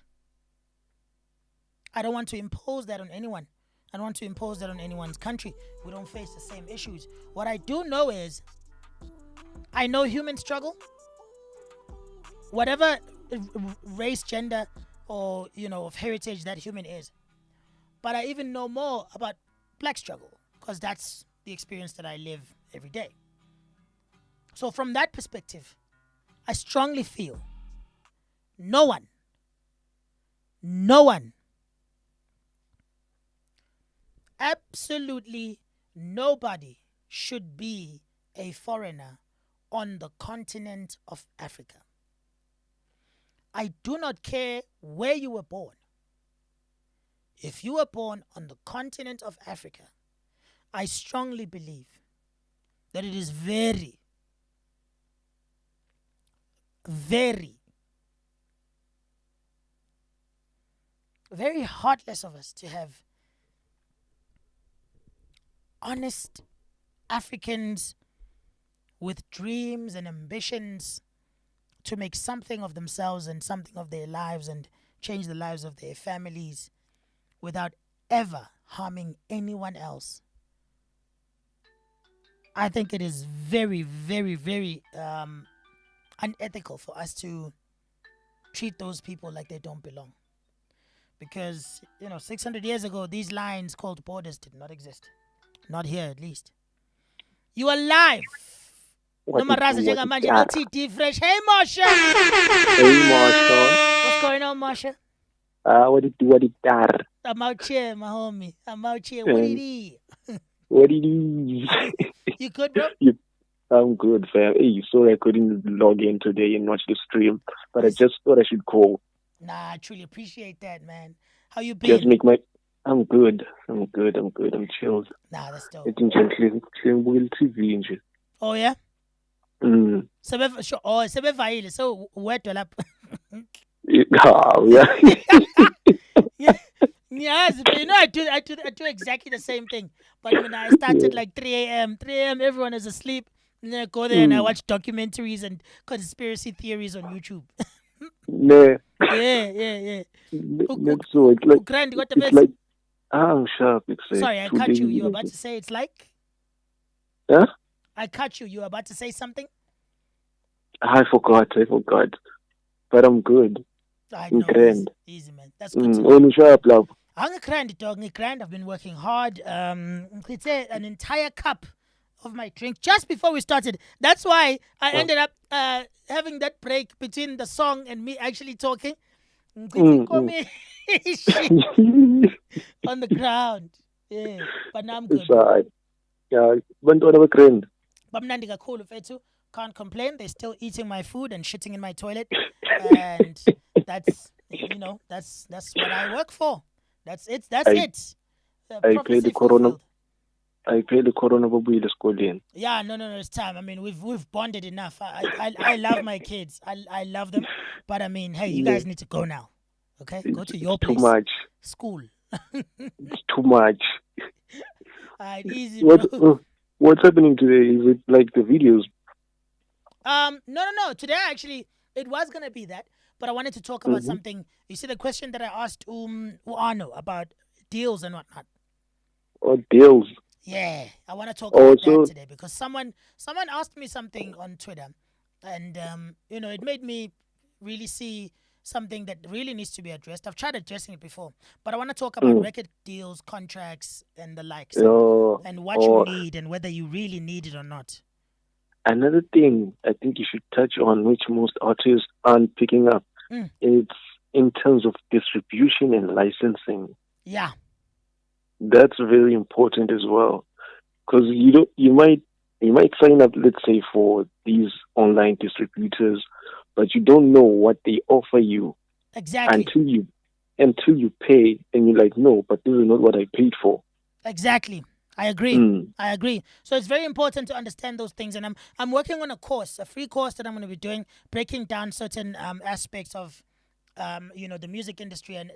I don't want to impose that on anyone. I don't want to impose that on anyone's country. We don't face the same issues. What I do know is I know human struggle. Whatever race, gender, or, of heritage that human is. But I even know more about black struggle because that's the experience that I live every day. So from that perspective, I strongly feel no one, absolutely nobody should be a foreigner on the continent of Africa. I do not care where you were born. If you were born on the continent of Africa, I strongly believe that it is very, very, very heartless of us to have honest Africans with dreams and ambitions to make something of themselves and something of their lives and change the lives of their families without ever harming anyone else. I think it is very, very, very unethical for us to treat those people like they don't belong. Because, 600 years ago, these lines called borders did not exist. Not here, at least. You are live. Noma Raza njengamanje LTD Fresh. Hey, Marsha. Hey, Marsha. What's going on, Marsha? What it dar? I'm out here, my homie. I'm out here. What it is? What it is? You good, bro? I'm good, fam. Hey, sorry I couldn't log in today and watch the stream, but I just thought I should call. Nah, I truly appreciate that, man. How you been? I'm good. I'm chilled. Nah, that's dope. TV. Oh, yeah? Mm. Sebevayile, so wedwa lapha. Yeah. Yes, but I do exactly the same thing. But when I started like 3 a.m., everyone is asleep. And then I go there and I watch documentaries and conspiracy theories on YouTube. Nah. Yeah. So it's like I'm sharp. Sorry, I cut you. You were about to say it's like? Huh? I cut you. You were about to say something? I forgot. But I'm good. I know. Grand. Easy, man. That's good to know. Sharp, love. I'm a grind, dog. I've been working hard. It's an entire cup of my drink just before we started. That's why I ended up having that break between the song and me actually talking. On the ground. Yeah. But now I'm good. Yeah, but grand. Bamnandi kakhulu fethu. Can't complain. They're still eating my food and shitting in my toilet. And that's what I work for. That's it. I play the corona. I play the corona babuile skoleni. Yeah, no, it's time. I mean, we've bonded enough. I love my kids. I love them. But I mean, hey, you guys need to go now. Okay? Go to your place. Too much. School. It's too much. Alright, easy, bro. What's happening today? Is it like the videos? No. Today, actually, it was going to be that. But I wanted to talk about something. You see the question that I asked Uano about deals and whatnot. Oh, deals. Yeah, I want to talk about that today because someone asked me something on Twitter, and it made me really see something that really needs to be addressed. I've tried addressing it before, but I want to talk about record deals, contracts, and the likes, and what you need and whether you really need it or not. Another thing I think you should touch on, which most artists aren't picking up, it's in terms of distribution and licensing. Yeah. That's very important as well, because you might sign up, let's say, for these online distributors, but you don't know what they offer you exactly until you pay, and you're like, no, but this is not what I paid for. Exactly, I agree. So it's very important to understand those things, and I'm working on a free course that I'm going to be doing, breaking down certain aspects of the music industry and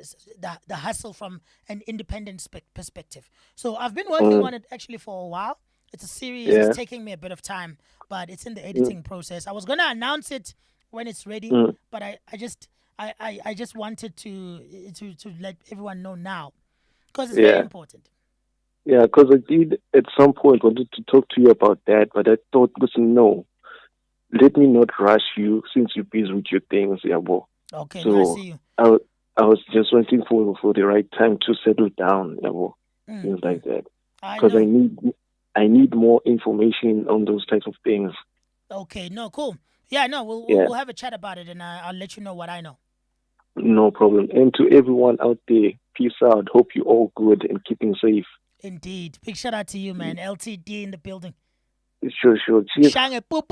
the hustle from an independent perspective. So I've been working on it actually for a while. It's a series. Yeah. It's taking me a bit of time, but it's in the editing process. I was going to announce it when it's ready, but I just wanted to let everyone know now because it's very important. Yeah, because I did at some point wanted to talk to you about that, but I thought, listen, no, let me not rush you since you're busy with your things, Yabo. Okay, so I see you. I was just waiting for the right time to settle down, Yabo, things like that. Because I need more information on those types of things. Okay, no, cool. Yeah, no, we'll have a chat about it, and I'll let you know what I know. No problem. And to everyone out there, peace out. Hope you're all good and keeping safe. Indeed. Big shout out to you, man. LTD in the building. Sure. Cheers. Shange, boo,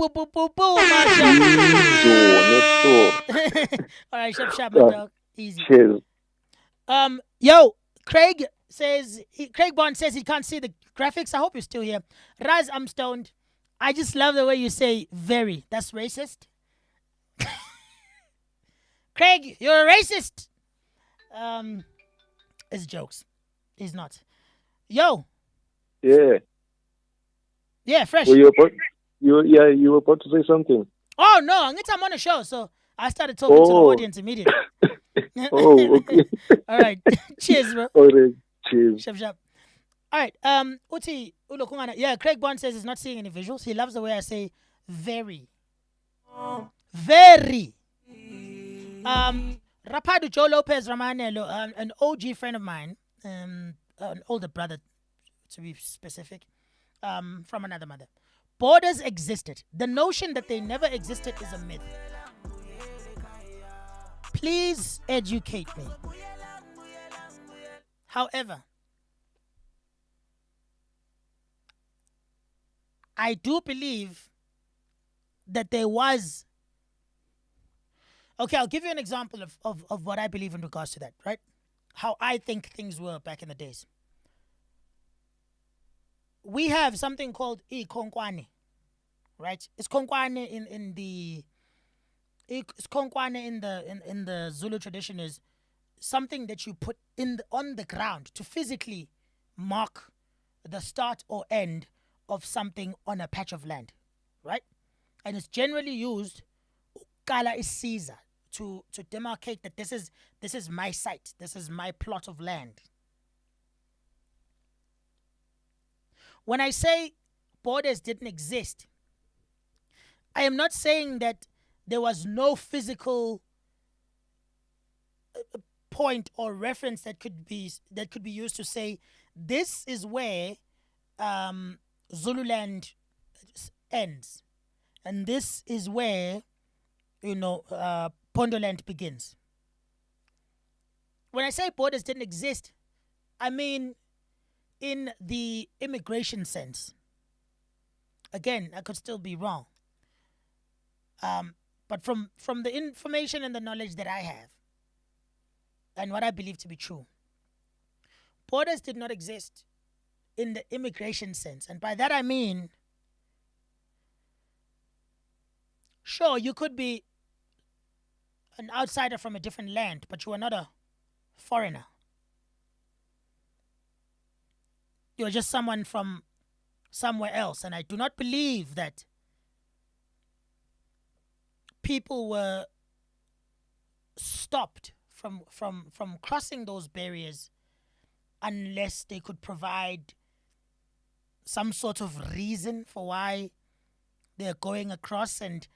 All right, shop, my dog. Easy. Cheers. Yo, Craig Bond says he can't see the graphics. I hope you're still here. Raz, I'm stoned. I just love the way you say very. That's racist. Craig, you're a racist. It's jokes. He's not. Yo. Yeah. Yeah, fresh. Well, you were about to say something. Oh no, I'm on a show, so I started talking to the audience immediately. Oh, okay. All right. Cheers, bro. All right. Cheers. Shap. All right. Uti ulokungana. Yeah, Craig Bond says he's not seeing any visuals. He loves the way I say very. Very. Rapado Joe Lopez Ramanelo, an OG friend of mine, an older brother to be specific, from another mother. Borders existed. The notion that they never existed is a myth. Please educate me. However, I do believe that there was. Okay, I'll give you an example of what I believe in regards to that, right? How I think things were back in the days. We have something called Konkwane, right? It's Konkwane in the Zulu tradition is something that you put on the ground to physically mark the start or end of something on a patch of land, right? And it's generally used kala is Caesar to demarcate that this is my site, this is my plot of land. When I say borders didn't exist, I am not saying that there was no physical point or reference that could be used to say this is where Zululand ends, and this is where Pondoland begins. When I say borders didn't exist, I mean in the immigration sense. Again, I could still be wrong. But from the information and the knowledge that I have, and what I believe to be true, borders did not exist in the immigration sense. And by that I mean, sure, you could be an outsider from a different land, but you are not a foreigner. You're just someone from somewhere else. And I do not believe that people were stopped from crossing those barriers unless they could provide some sort of reason for why they're going across, and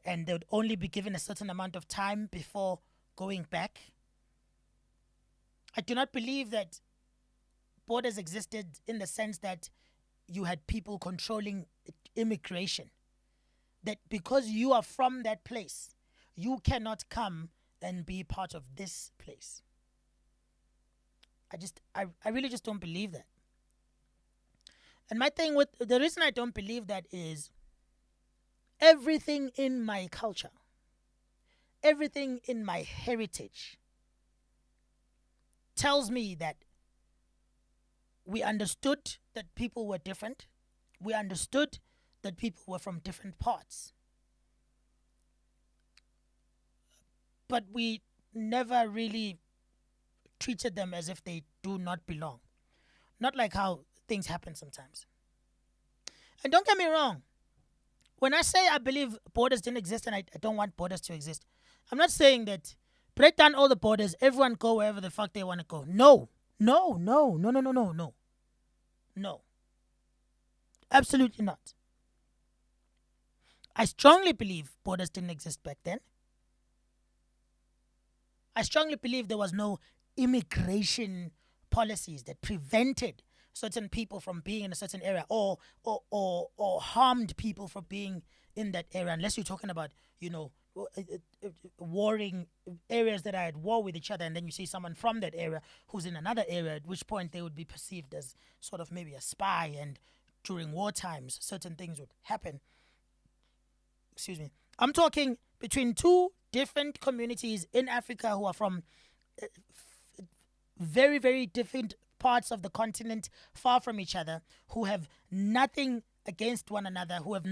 they would only be given a certain amount of time before going back. I do not believe that borders existed in the sense that you had people controlling immigration. That because you are from that place, you cannot come and be part of this place. I really just don't believe that. And my thing with the reason I don't believe that is everything in my culture, everything in my heritage tells me that we understood that people were different. We understood that people were from different parts. But we never really treated them as if they do not belong. Not like how things happen sometimes. And don't get me wrong. When I say I believe borders didn't exist and I don't want borders to exist, I'm not saying that break down all the borders, everyone go wherever the fuck they want to go. No. No. Absolutely not. I strongly believe borders didn't exist back then. I strongly believe there was no immigration policies that prevented certain people from being in a certain area or harmed people from being in that area, unless you're talking about, warring areas that are at war with each other, and then you see someone from that area who's in another area, at which point they would be perceived as sort of maybe a spy, and during war times certain things would happen. Excuse me. I'm talking between two different communities in Africa who are from very, very different parts of the continent, far from each other, who have nothing against one another, who have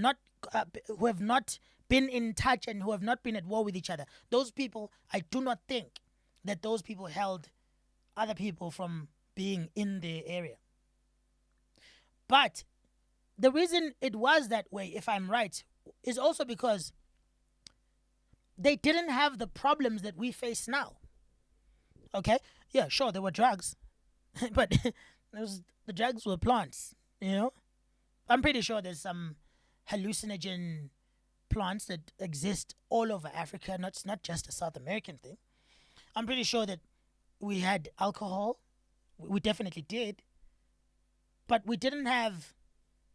not been in touch and who have not been at war with each other. Those people, I do not think that those people held other people from being in their area. But the reason it was that way, if I'm right, is also because they didn't have the problems that we face now. Okay? Yeah, sure, there were drugs. But the drugs were plants, you know? I'm pretty sure there's some hallucinogen plants that exist all over Africa. It's not just a South American thing. I'm pretty sure that we had alcohol. We definitely did. But we didn't have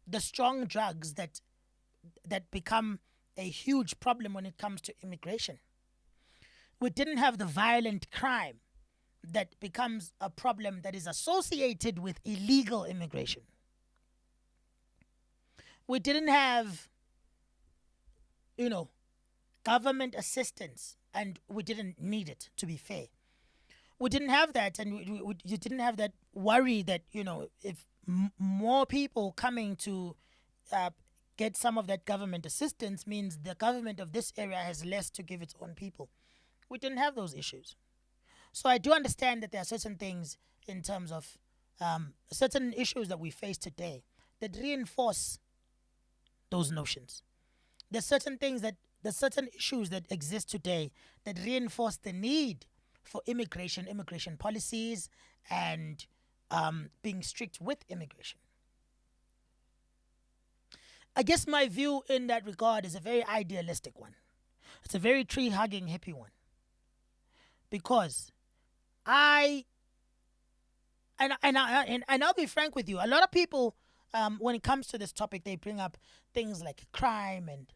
the strong drugs that become a huge problem when it comes to immigration. We didn't have the violent crime that becomes a problem that is associated with illegal immigration. We didn't have, government assistance, and we didn't need it, to be fair. We didn't have that, and you didn't have that worry that, if more people coming to get some of that government assistance means the government of this area has less to give its own people. We didn't have those issues. So I do understand that there are certain things in terms of certain issues that we face today that reinforce those notions. There's certain issues that exist today that reinforce the need for immigration policies, and being strict with immigration. I guess my view in that regard is a very idealistic one. It's a very tree-hugging hippie one. Because I'll be frank with you, a lot of people, when it comes to this topic, they bring up things like crime and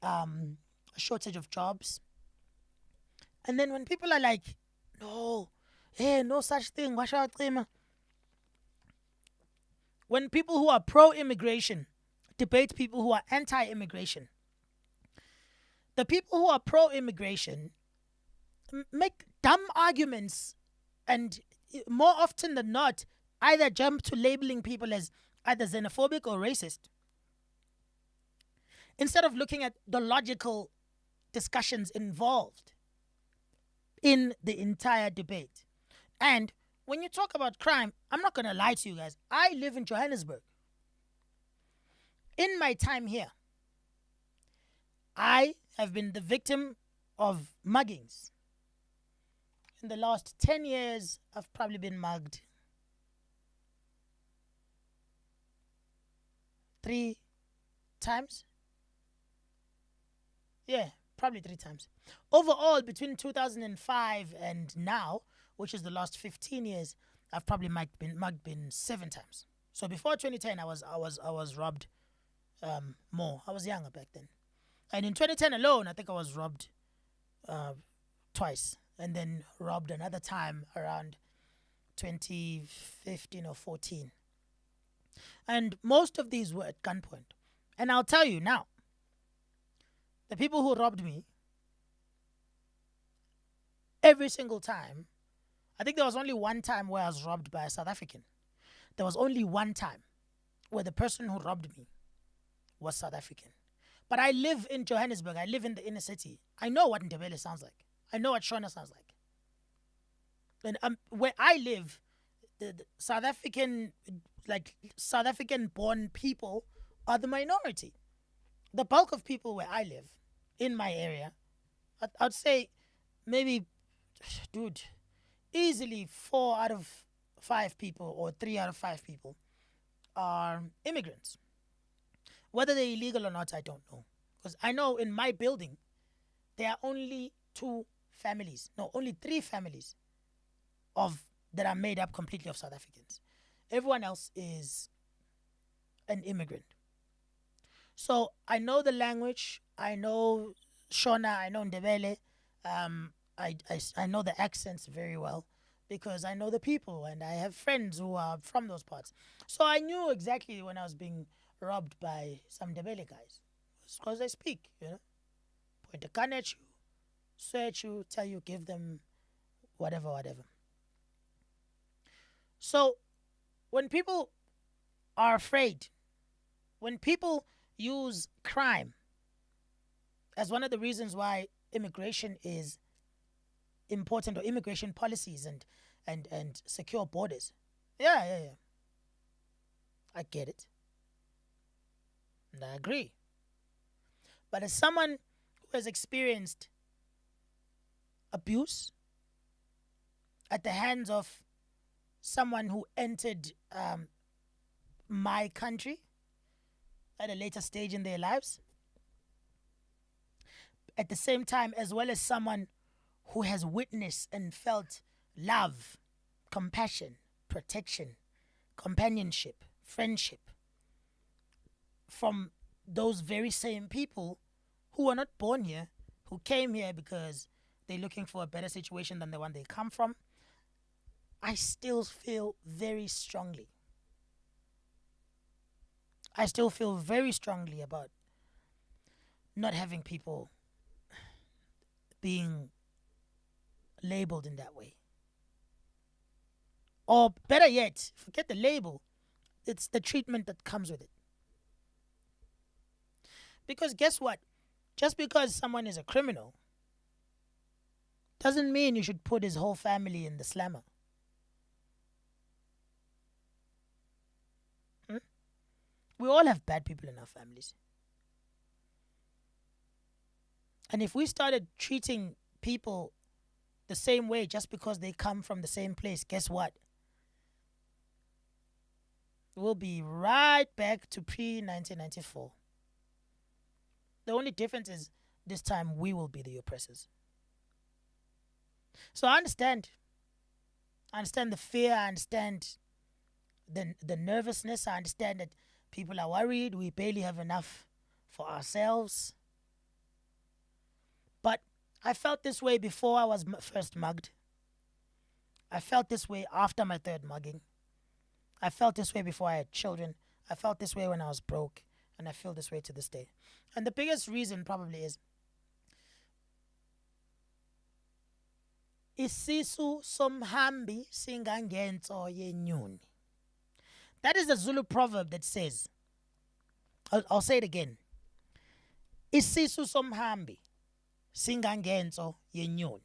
a shortage of jobs. And then when people are like, no such thing, when people who are pro-immigration debate people who are anti-immigration, the people who are pro-immigration make dumb arguments, and more often than not, either jump to labeling people as either xenophobic or racist, instead of looking at the logical discussions involved in the entire debate. And when you talk about crime, I'm not going to lie to you guys. I live in Johannesburg. In my time here, I have been the victim of muggings. In the last 10 years, I've probably been mugged 3 times. Yeah, probably 3 times. Overall, between 2005 and now, which is the last 15 years, I've probably mugged 7 times. So before 2010, I was robbed more. I was younger back then. And in 2010 alone, I think I was robbed twice, and then robbed another time around 2015 or 14. And most of these were at gunpoint. And I'll tell you now, the people who robbed me, every single time, I think there was only one time where I was robbed by a South African. There was only one time where the person who robbed me was South African. But I live in Johannesburg. I live in the inner city. I know what Ndebele sounds like. I know what Shona sounds like. And where I live, the South African born people are the minority. The bulk of people where I live, in my area, I'd say maybe, easily 4 out of 5 people or 3 out of 5 people are immigrants. Whether they're illegal or not, I don't know. Because I know in my building, there are only 3 families that are made up completely of South Africans. Everyone else is an immigrant. So I know the language, I know Shona, I know Ndebele, I know the accents very well because I know the people and I have friends who are from those parts. So I knew exactly when I was being robbed by some Ndebele guys. It's because they speak, point a gun at you, swear at you, tell you, give them whatever. So when people are afraid, when people use crime as one of the reasons why immigration is important, or immigration policies and secure borders. Yeah. I get it. And I agree. But as someone who has experienced abuse at the hands of someone who entered my country at a later stage in their lives, at the same time, as well as someone who has witnessed and felt love, compassion, protection, companionship, friendship from those very same people who were not born here, who came here because they're looking for a better situation than the one they come from, I still feel very strongly. I still feel very strongly about not having people being labeled in that way. Or better yet, forget the label, it's the treatment that comes with it. Because guess what? Just because someone is a criminal doesn't mean you should put his whole family in the slammer. We all have bad people in our families. And if we started treating people the same way just because they come from the same place, guess what? We'll be right back to pre-1994. The only difference is this time we will be the oppressors. So I understand. I understand the fear. I understand the nervousness. I understand that people are worried. We barely have enough for ourselves. But I felt this way before I was first mugged. I felt this way after my third mugging. I felt this way before I had children. I felt this way when I was broke. And I feel this way to this day. And the biggest reason probably is isisu somhambi singangento yenyoni. That is a Zulu proverb that says, I'll say it again. Isisu somhambi singangento yenyoni.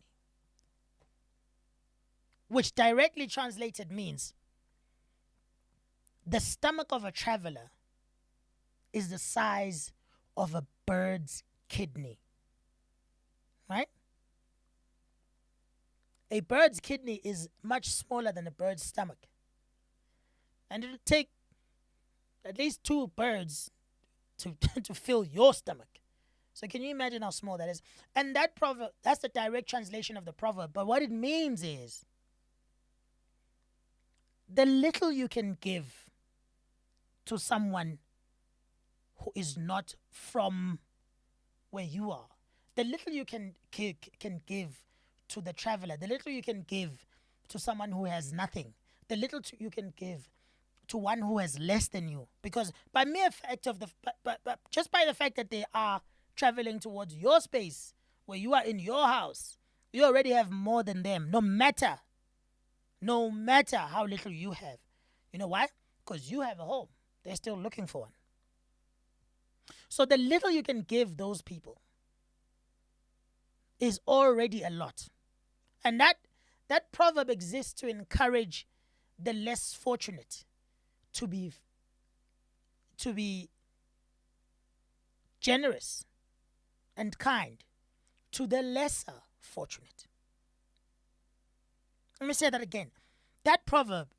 Which directly translated means the stomach of a traveler is the size of a bird's kidney. Right? A bird's kidney is much smaller than a bird's stomach. And it'll take at least 2 birds to fill your stomach. So can you imagine how small that is? And that proverb, that's the direct translation of the proverb. But what it means is the little you can give to someone who is not from where you are, the little you can give to the traveler, the little you can give to someone who has nothing, the little you can give to one who has less than you, because by mere fact of just by the fact that they are traveling towards your space where you are in your house, you already have more than them, no matter how little you have. You know why? Because you have a home. They're still looking for one. So the little you can give those people is already a lot. And that proverb exists to encourage the less fortunate to be generous and kind to the lesser fortunate. Let me say that again. That proverb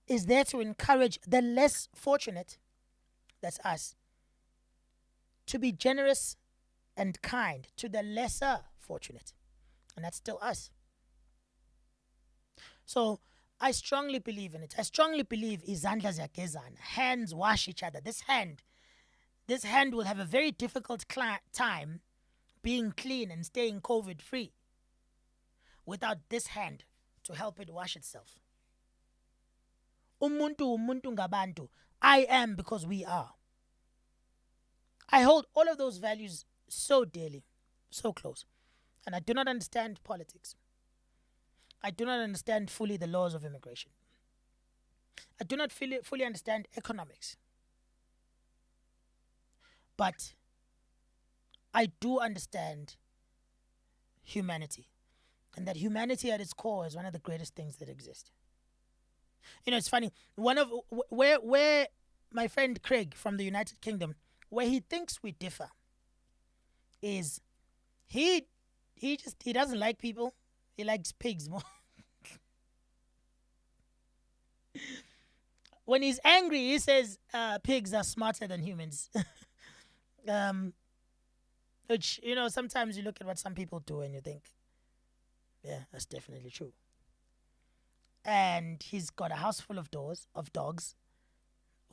is there to encourage the less fortunate, that's us, to be generous and kind to the lesser fortunate. And that's still us. So I strongly believe in it. I strongly believe izandla ziyagezana. Hands wash each other. This hand will have a very difficult time being clean and staying COVID free without this hand to help it wash itself. Umuntu ngabantu. I am because we are. I hold all of those values so dearly, so close. And I do not understand politics. I do not understand fully the laws of immigration. I do not fully understand economics. But I do understand humanity, and that humanity at its core is one of the greatest things that exist. You know, it's funny. One of where my friend Craig from the United Kingdom, where he thinks we differ, is he doesn't like people. He likes pigs more. When he's angry, he says pigs are smarter than humans. Which, you know, sometimes you look at what some people do and you think, yeah, that's definitely true. And he's got a house full of dogs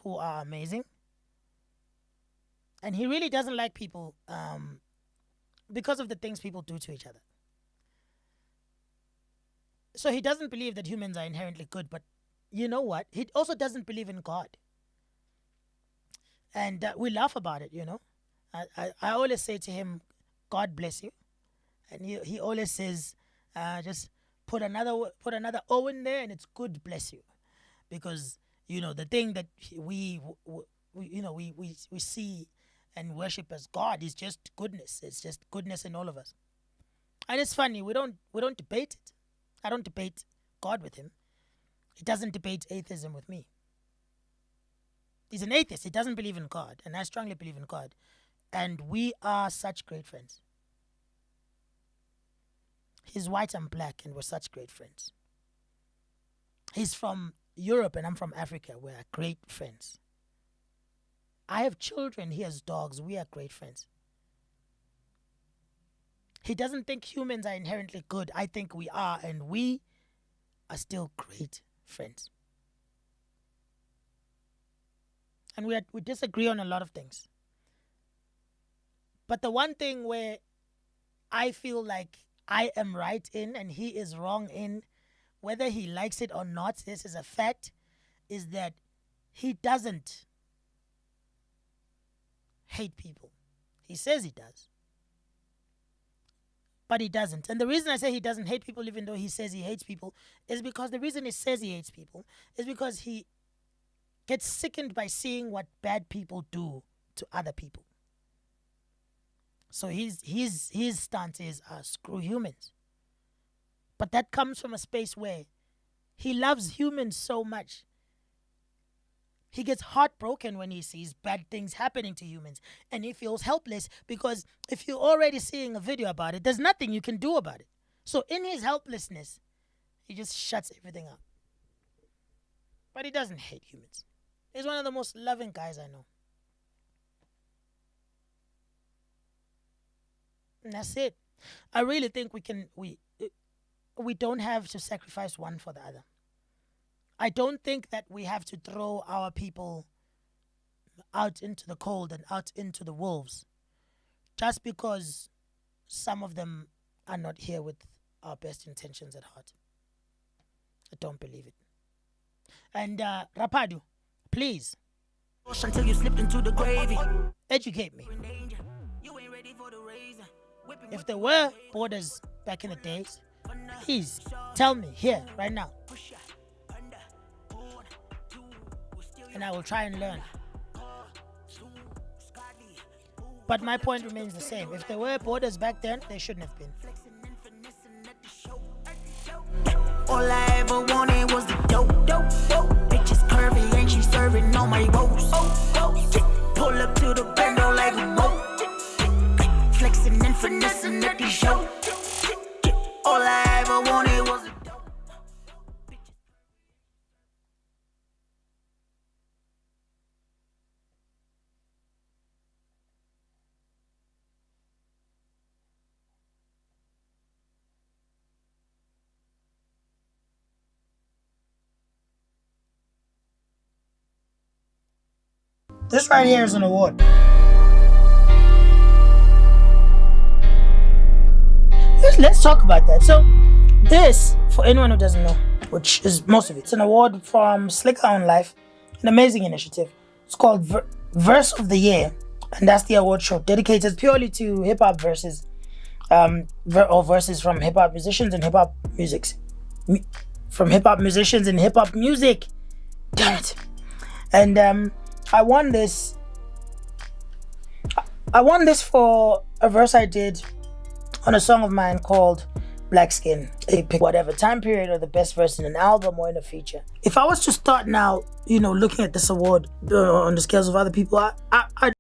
who are amazing. And he really doesn't like people because of the things people do to each other. So he doesn't believe that humans are inherently good, but you know what? He also doesn't believe in God. And we laugh about it, you know. I always say to him, God bless you. And he always says, just put another O in there and it's good bless you. Because, you know, the thing that we see and worship as God is just goodness. It's just goodness in all of us. And it's funny, we don't debate it. I don't debate God with him. He doesn't debate atheism with me. He's an atheist. He doesn't believe in God. And I strongly believe in God. And we are such great friends. He's white and black, and we're such great friends. He's from Europe, and I'm from Africa. We're great friends. I have children. He has dogs. We are great friends. He doesn't think humans are inherently good. I think we are, and we are still great friends. And we disagree on a lot of things. But the one thing where I feel like I am right in and he is wrong in, whether he likes it or not, this is a fact, is that he doesn't hate people. He says he does. But he doesn't. And the reason I say he doesn't hate people, even though he says he hates people, is because the reason he says he hates people is because he gets sickened by seeing what bad people do to other people. So his stance is screw humans. But that comes from a space where he loves humans so much. He gets heartbroken when he sees bad things happening to humans. And he feels helpless because if you're already seeing a video about it, there's nothing you can do about it. So in his helplessness, he just shuts everything up. But he doesn't hate humans. He's one of the most loving guys I know. And that's it. I really think we don't have to sacrifice one for the other. I don't think that we have to throw our people out into the cold and out into the wolves just because some of them are not here with our best intentions at heart. I don't believe it. And Rapadu, please, Until you slipped into the gravy. educate me. You ain't ready for the razor. If there were borders back in the days, please tell me here, right now. And I will try and learn. But my point remains the same. If there were borders back then, they shouldn't have been. All I ever wanted was the dope. Bitch is curvy and she serving on my rolls. Pull up to the bando like a moat. Flexing and finessing at the show. All I ever wanted was the dope. This right here is an award. Let's talk about that. So this, for anyone who doesn't know, which is most of it, it's an award from Slicker on Life, an amazing initiative. It's called Verse of the Year, and that's the award show dedicated purely to hip-hop verses, or verses from hip-hop musicians and hip-hop music. From hip-hop musicians and hip-hop music. Damn it. And I won this for a verse I did on a song of mine called Black Skin. They pick whatever time period or the best verse in an album or in a feature. If I was to start now, looking at this award on the scales of other people,